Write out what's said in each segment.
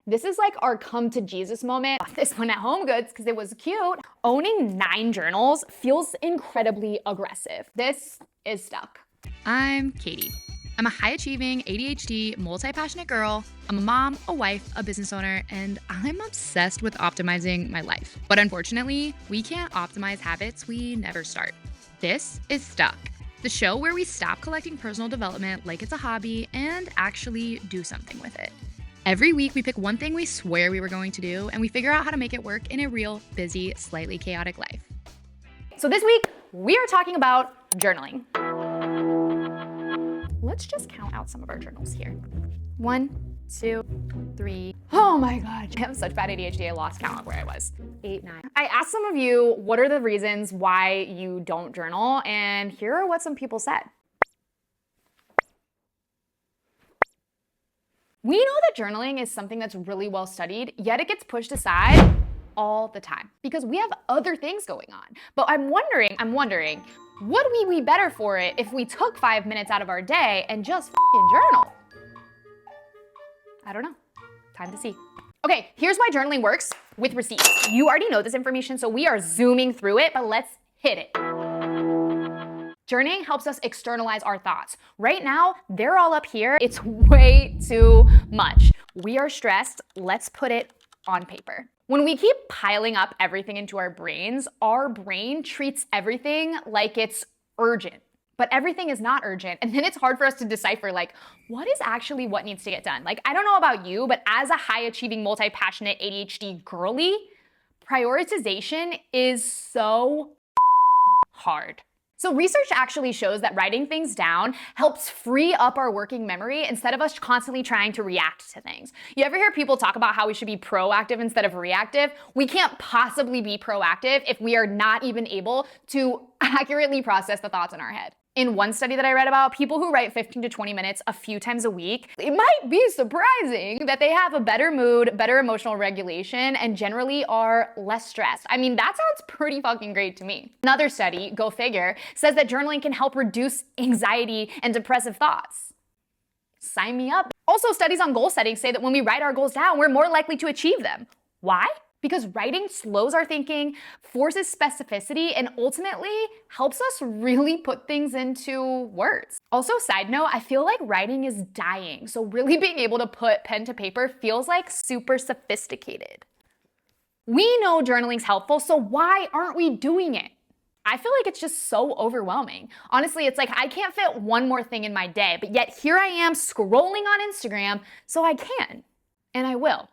This is like our come to Jesus moment. This one at Home Goods because it was cute. Owning 9 journals feels incredibly aggressive. This is stuck. I'm Katie. I'm a high-achieving, ADHD, multi-passionate girl. I'm a mom, a wife, a business owner, and I'm obsessed with optimizing my life. But unfortunately, we can't optimize habits we never start. This is Stuck, the show where we stop collecting personal development like it's a hobby and actually do something with it. Every week, we pick one thing we swear we were going to do, and we figure out how to make it work in a real, busy, slightly chaotic life. So this week, we are talking about journaling. Let's just count out some of our journals here. 1, 2, 3. Oh my God, I have such bad ADHD, I lost count of where I was. 8, 9. I asked some of you, what are the reasons why you don't journal? And here are what some people said. We know that journaling is something that's really well studied, yet it gets pushed aside all the time because we have other things going on. But I'm wondering, would we be better for it if we took 5 minutes out of our day and just journal? I don't know. Time to see. Okay, here's why journaling works with receipts. You already know this information, so we are zooming through it, but let's hit it. Journaling helps us externalize our thoughts. Right now, they're all up here. It's way too much. We are stressed. Let's put it on paper. When we keep piling up everything into our brains, our brain treats everything like it's urgent. But everything is not urgent. And then it's hard for us to decipher, like, what is actually what needs to get done? Like, I don't know about you, but as a high-achieving, multi-passionate ADHD girly, prioritization is so hard. So research actually shows that writing things down helps free up our working memory instead of us constantly trying to react to things. You ever hear people talk about how we should be proactive instead of reactive? We can't possibly be proactive if we are not even able to accurately process the thoughts in our head. In one study that I read about, people who write 15 to 20 minutes a few times a week, it might be surprising that they have a better mood, better emotional regulation, and generally are less stressed. I mean, that sounds pretty fucking great to me. Another study, go figure, says that journaling can help reduce anxiety and depressive thoughts. Sign me up. Also, studies on goal setting say that when we write our goals down, we're more likely to achieve them. Why? Because writing slows our thinking, forces specificity, and ultimately helps us really put things into words. Also, side note, I feel like writing is dying, so really being able to put pen to paper feels like super sophisticated. We know journaling's helpful, so why aren't we doing it? I feel like it's just so overwhelming. Honestly, it's like I can't fit one more thing in my day, but yet here I am scrolling on Instagram, so I can. And I will.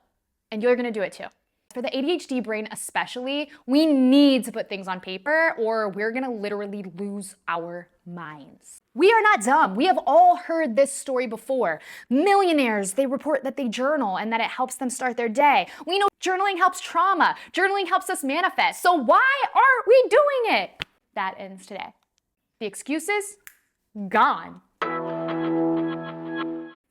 And you're gonna do it too. For the ADHD brain especially, we need to put things on paper or we're gonna literally lose our minds. We are not dumb. We have all heard this story before. Millionaires, they report that they journal and that it helps them start their day. We know journaling helps trauma. Journaling helps us manifest. So why aren't we doing it? That ends today. The excuses, gone.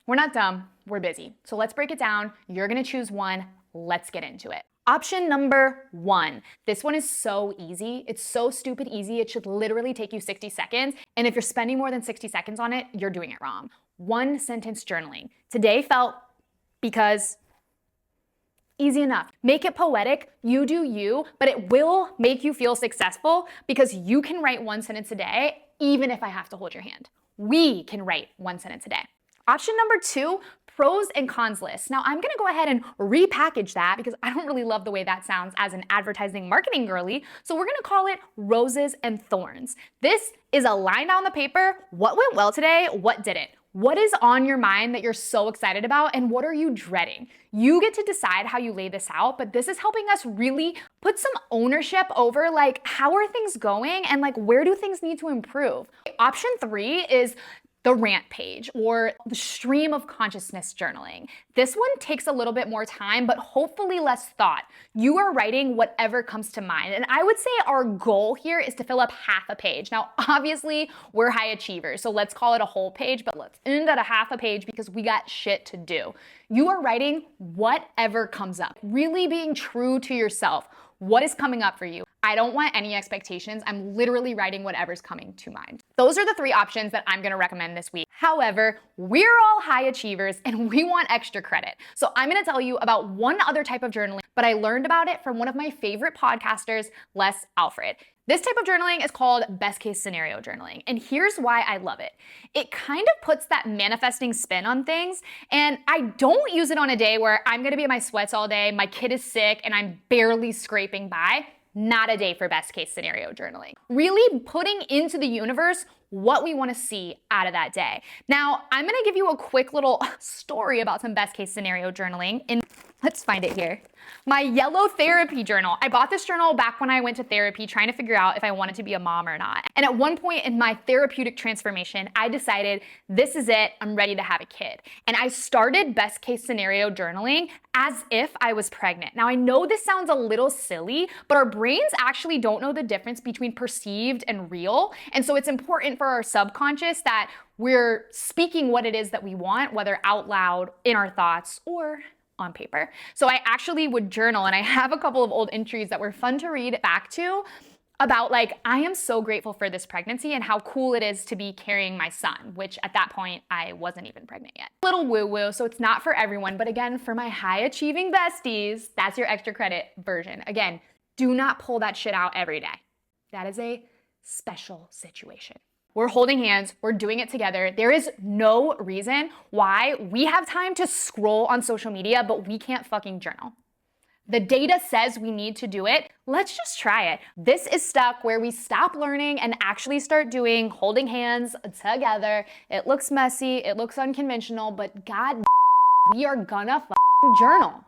We're not dumb, we're busy. So let's break it down. You're gonna choose one. Let's get into it. Option number 1. This one is so easy. It's so stupid easy. It should literally take you 60 seconds. And if you're spending more than 60 seconds on it, you're doing it wrong. 1-sentence journaling. Today felt because easy enough. Make it poetic. You do you, but it will make you feel successful because you can write 1 sentence a day, even if I have to hold your hand. We can write 1 sentence a day. Option number 2, pros and cons list. Now I'm gonna go ahead and repackage that because I don't really love the way that sounds as an advertising marketing girly. So we're gonna call it roses and thorns. This is a line down the paper. What went well today? What didn't? What is on your mind that you're so excited about and what are you dreading? You get to decide how you lay this out, but this is helping us really put some ownership over like how are things going and like where do things need to improve? Option 3 is the rant page or the stream of consciousness journaling. This one takes a little bit more time, but hopefully less thought. You are writing whatever comes to mind. And I would say our goal here is to fill up half a page. Now, obviously we're high achievers, so let's call it a whole page, but let's end at a half a page because we got shit to do. You are writing whatever comes up, really being true to yourself. What is coming up for you? I don't want any expectations. I'm literally writing whatever's coming to mind. Those are the 3 options that I'm gonna recommend this week. However, we're all high achievers and we want extra credit. So I'm gonna tell you about one other type of journaling, but I learned about it from one of my favorite podcasters, Les Alfred. This type of journaling is called best case scenario journaling, and here's why I love it. It kind of puts that manifesting spin on things, and I don't use it on a day where I'm gonna be in my sweats all day, my kid is sick, and I'm barely scraping by. Not a day for best case scenario journaling. Really putting into the universe what we want to see out of that day. Now, I'm gonna give you a quick little story about some best case scenario journaling in, let's find it here, my yellow therapy journal. I bought this journal back when I went to therapy trying to figure out if I wanted to be a mom or not. And at one point in my therapeutic transformation, I decided this is it, I'm ready to have a kid. And I started best case scenario journaling as if I was pregnant. Now, I know this sounds a little silly, but our brains actually don't know the difference between perceived and real. And so it's important for our subconscious that we're speaking what it is that we want, whether out loud, in our thoughts, or on paper. So I actually would journal, and I have a couple of old entries that were fun to read back to about like, I am so grateful for this pregnancy and how cool it is to be carrying my son, which at that point I wasn't even pregnant yet. A little woo-woo, so it's not for everyone, but again, for my high achieving besties, that's your extra credit version. Again, do not pull that shit out every day. That is a special situation. We're holding hands, we're doing it together. There is no reason why we have time to scroll on social media, but we can't fucking journal. The data says we need to do it. Let's just try it. This is stuck where we stop learning and actually start doing holding hands together. It looks messy, it looks unconventional, but God, we are gonna fucking journal.